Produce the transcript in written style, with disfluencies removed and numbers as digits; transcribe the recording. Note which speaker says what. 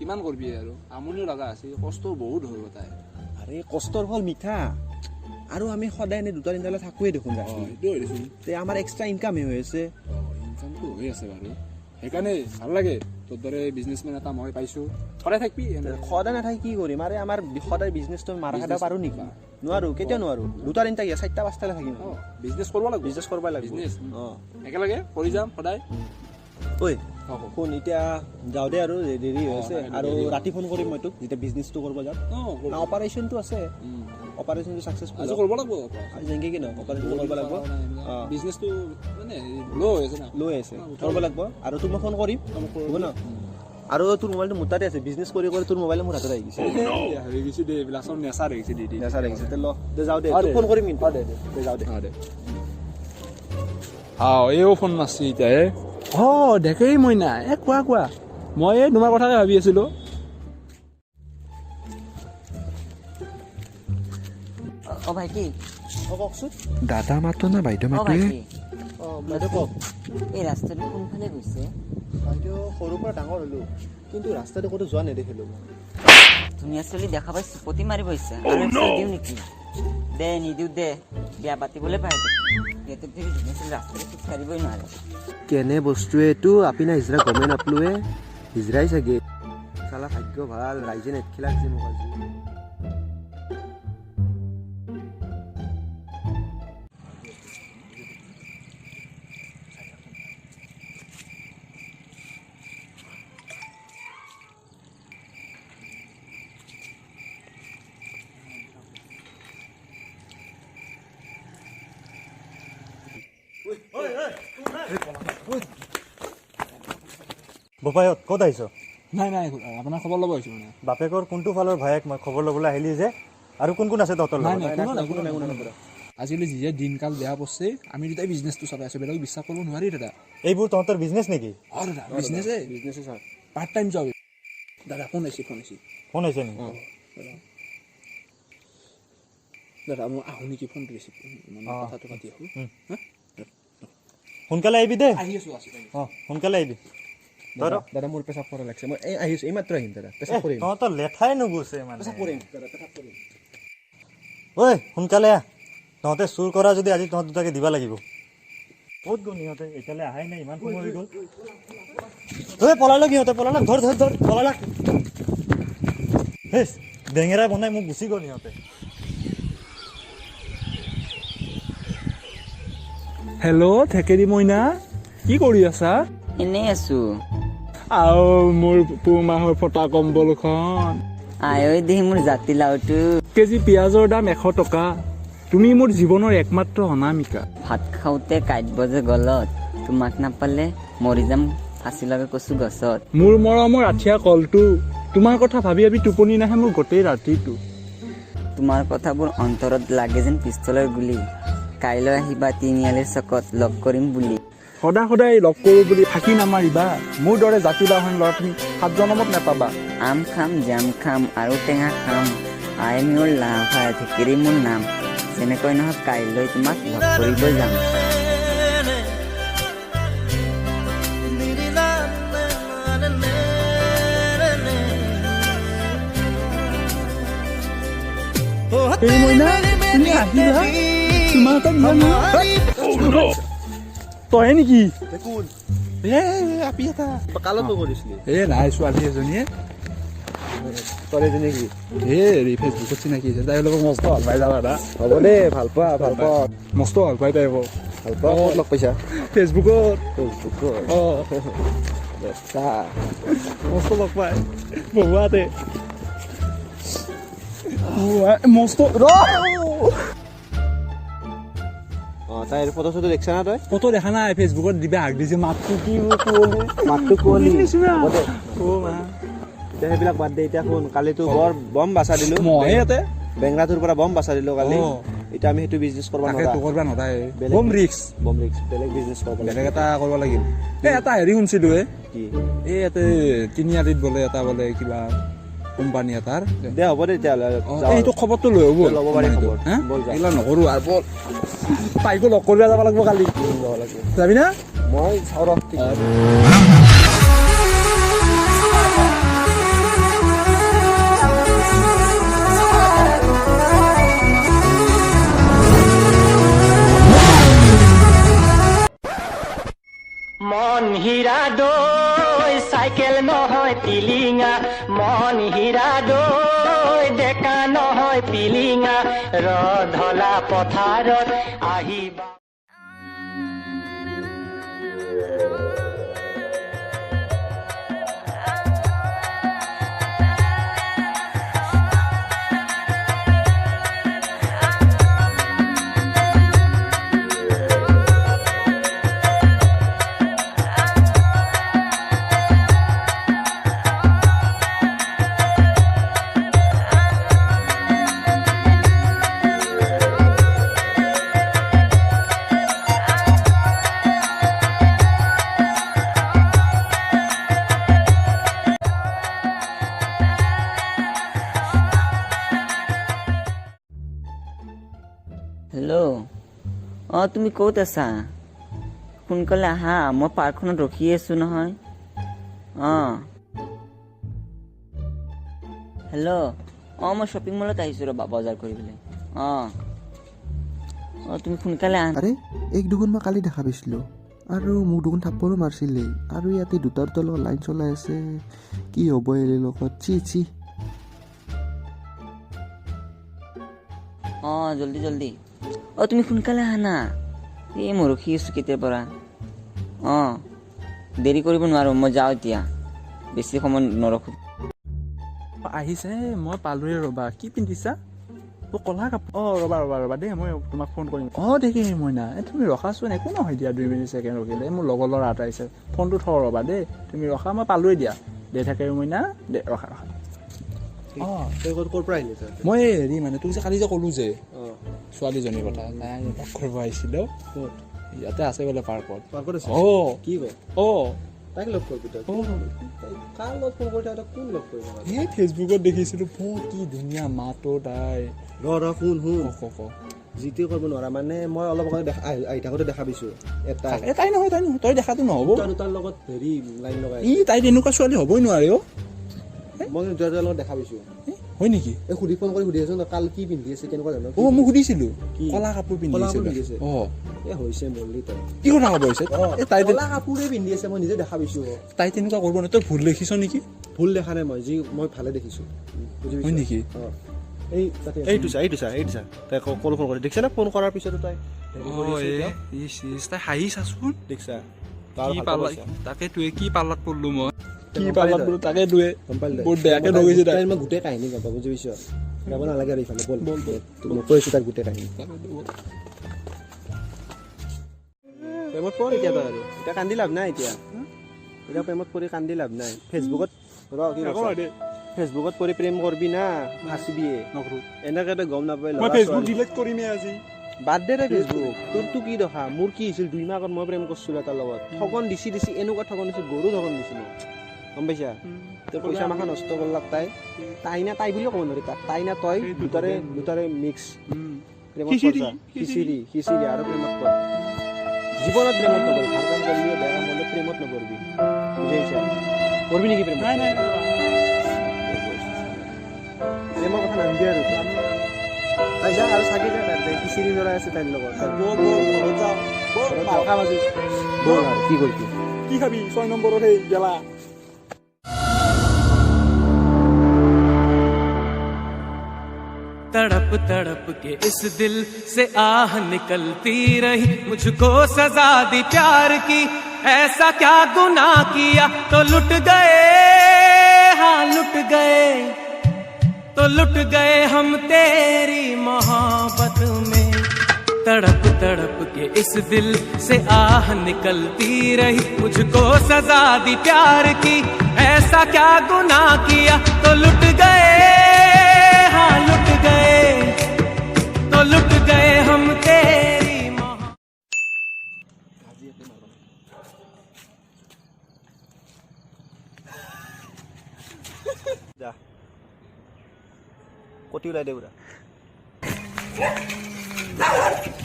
Speaker 1: কিমান কৰবি আৰু আমনিও লগা আছে কষ্ট বহুত হ'ল তাই
Speaker 2: আৰে কষ্টৰ ফল মিঠা আৰু আমি সদায় এনে দুটা তিনিটালৈ থাকোৱে দেখোন ৰাখি
Speaker 1: সেইটো দেচোন
Speaker 2: তে আমাৰ এক্সট্ৰা ইনকামে হৈ আছে
Speaker 1: ইনকামটো হৈ আছে বাৰু সেইকাৰণে ভাল লাগে তোৰ দৰে বিজনেছমেন এটা মই পাইছোঁ সদায় থাকবি
Speaker 2: সদায় নাথাকি কি কৰিম আৰে আমাৰ সদায় বিজনেছটো মাৰা খাব পাৰোঁ নেকি নোৱাৰোঁ কেতিয়া নোৱাৰোঁ দুটা তিনিটা চাৰিটা পাঁচটালৈ থাকিম
Speaker 1: বিজনেছ কৰিব লাগিব
Speaker 2: বিজনেছ কৰিব লাগিব
Speaker 1: বিজনেছ একেলগে কৰি যাম সদায়
Speaker 2: ঐ শুন এতিয়া যাওঁ দে আৰু দেৰি হৈ আছে আৰু ৰাতি ফোন কৰিম মই তোক যেতিয়া বিজনেছটো কৰিব যাম অপাৰেশ্যনটো আছে অপাৰেশ্যনটো ছাকচেছফুল
Speaker 1: কৰিব লাগিব
Speaker 2: যেনেকৈ কি নহয় অপাৰেশ্যনটো কৰিব লাগিব
Speaker 1: বিজনেছটো মানে ল' হৈ আছে না
Speaker 2: লৈ আছে কৰিব লাগিব আৰু তোক মই ফোন কৰিম হ'ব ন আৰু তোৰ মোবাইলটো মোৰ তাতে আছে বিজনেছ কৰি কৰি তোৰ মোবাইল মোৰ হাতত আহি গৈছে
Speaker 1: হৈ গৈছে দে এইবিলাক চব নেচাৰ হৈ গৈছে দি
Speaker 2: নেচাৰ হৈ গৈছে ল দে যাওঁ দে তোক ফোন কৰিম কিন্তু দে যাওঁ দে
Speaker 1: এইও ফোন মাৰছি এতিয়া দেখেই মই নাই কোৱা মই তোমাৰ কথাকে ভাবি আছিলোঁ
Speaker 3: ভাইটি
Speaker 2: কওকচোন
Speaker 1: দাদা মাতো না বাইদেউ মাতো
Speaker 2: বাইদেউ কওক
Speaker 3: এই ৰাস্তাটো কোনফালে গৈছে
Speaker 2: বাইদেউ সৰুৰ পৰা ডাঙৰ হ'লোঁ কিন্তু ৰাস্তাটো ক'তো যোৱা নেদেখিলোঁ
Speaker 3: তুমি আচলতে দেখা পাইছোঁ পতি মাৰিব ইচ্ছা আৰু দিওঁ নেকি দে নিদিওঁ দে বিয়া পাতিবলৈ পাৰে ইয়াতে ৰাস্তাটো খোজ কাঢ়িবই নোৱাৰে
Speaker 2: কেনে বস্তু এইটো আপুনি হিজৰা গমেই নাপালোৱে হিজৰাই চাগে চালা ভাগ্য ভাল ৰাইজে নেটখিলা যে মোক আজি
Speaker 4: বোপায়ত ক'ত আহিছ
Speaker 1: নাই আপোনাৰ খবৰ ল'ব আহিছোঁ মানে
Speaker 4: বাপেকৰ কোনটো ফালৰ ভায়েক মই খবৰ ল'বলৈ আহিলি যে আৰু কোন কোন আছে তহঁতৰ লগত
Speaker 1: আজিকালি যিয়ে দিনকাল বেয়া পৰছে আমি দুটাই বিজনেছটো চলাই আছোঁ বেলেগ বিশ্বাস কৰিব নোৱাৰি দাদা
Speaker 4: এইবোৰ তহঁতৰ বিজনেছ নেকি
Speaker 1: দাদা বিজনেছে ছাৰ পাৰ্ট টাইম জব দাদা ফোন আহিছে
Speaker 4: ফোন আহিছে নেকি
Speaker 1: দাদা মই আহোঁ নেকি ফোনটো ৰিচিভ কথাটো পাতি আহোঁ
Speaker 4: সোনকালে আহিবি দেই
Speaker 1: আহি আছোঁ
Speaker 4: সোনকালে আহিবি
Speaker 2: দাদা মোৰ পেচাব কৰা লাগিছে মই আহিছোঁ এইমাত্ৰ আহিম দাদা পেচাব কৰিম
Speaker 4: তহঁতৰ লেঠাই নুগুছে মানে
Speaker 2: পেচাব কৰিম দাদা পেচাব কৰিম
Speaker 4: ঐ সোনকালে আহ তহঁতে চুৰ কৰা যদি আজি তহঁত দুটাকে দিব লাগিব ক'ত গ'ল সিহঁতে এতিয়ালৈ আহাই নাই ইমান সময় হৈ গ'ল পলালক সিহঁতে পলালক ধৰ পলালক হেচ বেঙেৰা বনাই মোক গুচি গ'ল সিহঁতে
Speaker 1: হেল্ল' থেকেৰি মইনা কি কৰি আছা
Speaker 3: এনেই আছো
Speaker 1: মোৰ পুমাহৰ ফটা কম্বলখন
Speaker 3: আই দেহি মোৰ জাতিলাওটো
Speaker 1: কেজি পিঁয়াজৰ দাম 100 টকা তুমি মোৰ জীৱনৰ একমাত্ৰ অনামিকা
Speaker 3: ভাত খাওঁতে কাটিব যে গলত তোমাক নাপালে মৰি যাম ফাঁচি লগাই কচু গছত
Speaker 1: মোৰ মৰমৰ আঠিয়া কলটো তোমাৰ কথা ভাবি ভাবি টোপনি নাহে মোৰ গোটেই ৰাতিটো
Speaker 3: তোমাৰ কথাবোৰ অন্তৰত লাগে যেন পিষ্টলৰ গুলি কাইলৈ আহিবা তিনিআলিৰ চকত লগ কৰিম বুলি
Speaker 1: সদায় লগ কৰোঁ বুলি ফাঁকি নামাৰিবা মোৰ দৰে জাতিলাওহীন ল'ৰা তুমি 7 জনমত নাপাবা
Speaker 3: আম খাম জাম খাম আৰু টেঙা খাম আই মোৰ লাভ হয় ঢেকিৰি মোৰ নাম যেনেকৈ নহওক কাইলৈ তোমাক লগ কৰিব যাম
Speaker 1: তই নেকি
Speaker 2: কালত কৰিছিলি
Speaker 1: নাই ছোৱালী এজনীয়ে
Speaker 2: ছোৱালীজনী কি
Speaker 1: ফেচবুকত চিনাকি আছে তাই লগত মস্ত ভাল পাই যাবা দাদা
Speaker 2: হ'ব দেই ভাল পোৱা
Speaker 1: মস্ত ভাল পাই তাই
Speaker 2: ভাল পোৱা ক'ত লগ পাইছা
Speaker 1: ফেচবুকত
Speaker 2: চাহ
Speaker 1: মস্ত লগ পাই বহুৱাতে মস্ত
Speaker 2: তাইৰ ফটো চটো দেখিছা না তই
Speaker 1: ফটো দেখা নাই ফেচবুকত দিবা হাক দিছে মাতটো কি
Speaker 2: সেইবিলাক বাদ দে এতিয়া শুন কালিতো বৰ বম বাচা দিলো
Speaker 1: মই ইয়াতে
Speaker 2: বেংৰাটোৰ পৰা বম বাচা দিলো কালি এতিয়া আমি সেইটো বিজনেছ কৰিব
Speaker 1: নোৱাৰা বম ৰিক্স
Speaker 2: বেলেগ বিজনেছ কৰিব
Speaker 1: বেলেগ এটা কৰিব লাগিল এটা হেৰি শুনিছিলো
Speaker 2: কি
Speaker 1: এই ইয়াতে তিনিআলিত বোলে এটা বোলে কিবা কোম্পানী এটাৰ
Speaker 2: দে হ'ব দে তেতিয়াহ'লে
Speaker 1: এইটো খবৰটো লৈ হ'ব
Speaker 2: ল'ব পাৰি খবৰ
Speaker 1: এইবিলাক নকৰোঁ আৰু বল তাইকো লগ কৰিব যাব লাগিব কালি যাবি না
Speaker 2: মই চাওঁ ৰ
Speaker 5: মন হীৰা দৈ চাইকেল নহয় পিলিঙা মন হীৰা দৈ ডেকা নহয় পিলিঙা ৰধলা পথাৰত আহিবা
Speaker 3: হেল্ল' অঁ তুমি ক'ত আছা সোনকালে আহা মই পাৰ্কখনত ৰখি আছোঁ নহয় অঁ হেল্ল' অঁ মই শ্বপিং মলত আহিছোঁ ৰ'বা বজাৰ কৰিবলৈ অঁ অঁ তুমি সোনকালে আহা
Speaker 6: আৰে এক দুগুণ মই কালি দেখা পাইছিলোঁ আৰু মোক দুগুণ থাপ্পৰো মাৰিছিলেই আৰু ইয়াতে দুটা লগত লাইন চলাই আছে কি হ'ব এৰ লগত চি
Speaker 3: অঁ জল্দি জল্দি অঁ তুমি সোনকালে আহা না এই মই ৰখি আছোঁ কেতিয়াৰ পৰা অঁ দেৰি কৰিব নোৱাৰোঁ মই যাওঁ এতিয়া বেছি সময় নৰখোঁ
Speaker 1: আহিছে মই পালোৱে ৰ'বা কি পিন্ধিছা কলা কাপোৰ ৰ'বা দেই মই তোমাক ফোন কৰিম দেখি মইনা তুমি ৰখাচোন একো নহয় দিয়া 2 মিনিট ছেকেণ্ড ৰখিলে মোৰ লগৰ ল'ৰা এটা আহিছে ফোনটো থওঁ ৰ'বা দেই তুমি ৰখা মই পালোৱে দিয়া দে থাকে মইনা দে ৰখা
Speaker 2: ক'ৰ পৰা আহিলে
Speaker 1: মই হেৰি মানে তোক যে কালি যে ক'লোঁ যে ছোৱালীজনীৰ কথা তাই লগ কৰিব আহিছিলোঁ ইয়াতে আছে বোলে পাৰ্কত
Speaker 2: আছে কি কয় তাইক লগ কৰিবি তই কাৰ লগত ফোন কৰি তই কোন লগ কৰিব
Speaker 1: এই ফেচবুকত দেখিছিলোঁ কি ধুনীয়া মাতো তাই
Speaker 2: শুন
Speaker 1: ক
Speaker 2: যিটো কৰিব নোৱাৰা মানে মই অলপ আগতে আহি থাকোঁতে দেখা পাইছোঁ
Speaker 1: তাই নহয় তই দেখাটো নহ'ব
Speaker 2: তাৰ লগত হেৰি লাইন লগাই
Speaker 1: তাই তেনেকুৱা ছোৱালী হ'বই নোৱাৰে
Speaker 2: মই দুটাৰ লগত দেখা পাইছোঁ
Speaker 1: হয় নেকি
Speaker 2: এই ফোন কৰি সুধি আছোঁ কাল কি পিন্ধি আছে কেনেকুৱা ধৰণৰ
Speaker 1: মই সুধিছিলোঁ কলা কাপোৰ পিন্ধি আছে
Speaker 2: হৈছে মৰলি তই
Speaker 1: কি কথা ক'ব হৈছে
Speaker 2: তাই কলা কাপোৰে পিন্ধি আছে মই নিজে দেখা পাইছোঁ
Speaker 1: তাই তেনেকুৱা কৰিব নহয় তই ভুল দেখিছ নেকি
Speaker 2: ভুল দেখা নাই মই ভালে দেখিছোঁ বুজি
Speaker 1: হয় নেকি
Speaker 2: এইটো চা তাই কল ফোন কৰি দেখিছা না ফোন কৰাৰ পিছতো তাই
Speaker 1: তাই হাঁহি চাচোন
Speaker 2: দেখিছা
Speaker 1: তাকে তুৱে কি পাল্লাত পৰলো মই কি পাল্লাত পৰলো তাকে তুৱে বহুত বেয়াকে নগৈছে তাই
Speaker 2: মই গোটেই কাহিনী গম পাব বুজি পাইছ যাব নালাগে আৰু ইফালে বল মই কৈছোঁ তাক গোটেই কাহিনী প্ৰেমত পঢ় এতিয়া তই আৰু এতিয়া কান্দি লাভ নাই এতিয়া প্ৰেমত পঢ়ি কান্দি লাভ নাই ফেচবুকত ফেচবুকত পঢ়ি প্ৰেম কৰবি না ফাঁচিবিয়ে এনেকে তই গম নাপাই বাদ দে তই ফেচবুক তোৰতো কি দেখা মোৰ কি হৈছিল 2 মাহ আগত মই প্ৰেম কৰিছিলোঁ এটাৰ লগত ঠগন দিছি এনেকুৱা ঠগন দিছিল গৰু ঠগন দিছিল গম পাইছা তোৰ পইচা মাখা নষ্ট কৰলাক তাই না তাই বুলিও ক'ব নোৱাৰি তাই না তই দুটাৰে মিক্স প্ৰেমত খিচিৰি আৰু প্ৰেমত পৰ জীৱনত প্ৰেমত নকৰিবি ভাল কাম কৰিলেও বেয়া কাম কৰিলে প্ৰেমত নকৰিবি বুজি পাইছা কৰবি নেকি প্ৰেমত প্ৰেমৰ কথা নামিবি আৰু তাই যা আৰু চাগে যা তাতে খিচিৰি জৰাই আছে তাইৰ লগত বল আৰু কি কৰিবি
Speaker 1: কি খাবি 6 নম্বৰৰ সেই গেলা
Speaker 7: तड़प तड़प के इस दिल से आह निकलती रही मुझको सजा दी प्यार की ऐसा क्या गुनाह किया तो लुट गए हम तेरी मोहब्बत में तड़प तड़प के इस दिल से आह निकलती रही मुझको सजा दी प्यार की ऐसा क्या गुनाह किया तो लुट गए हम तेरी
Speaker 2: যা কটি ওলাই দে পুৰা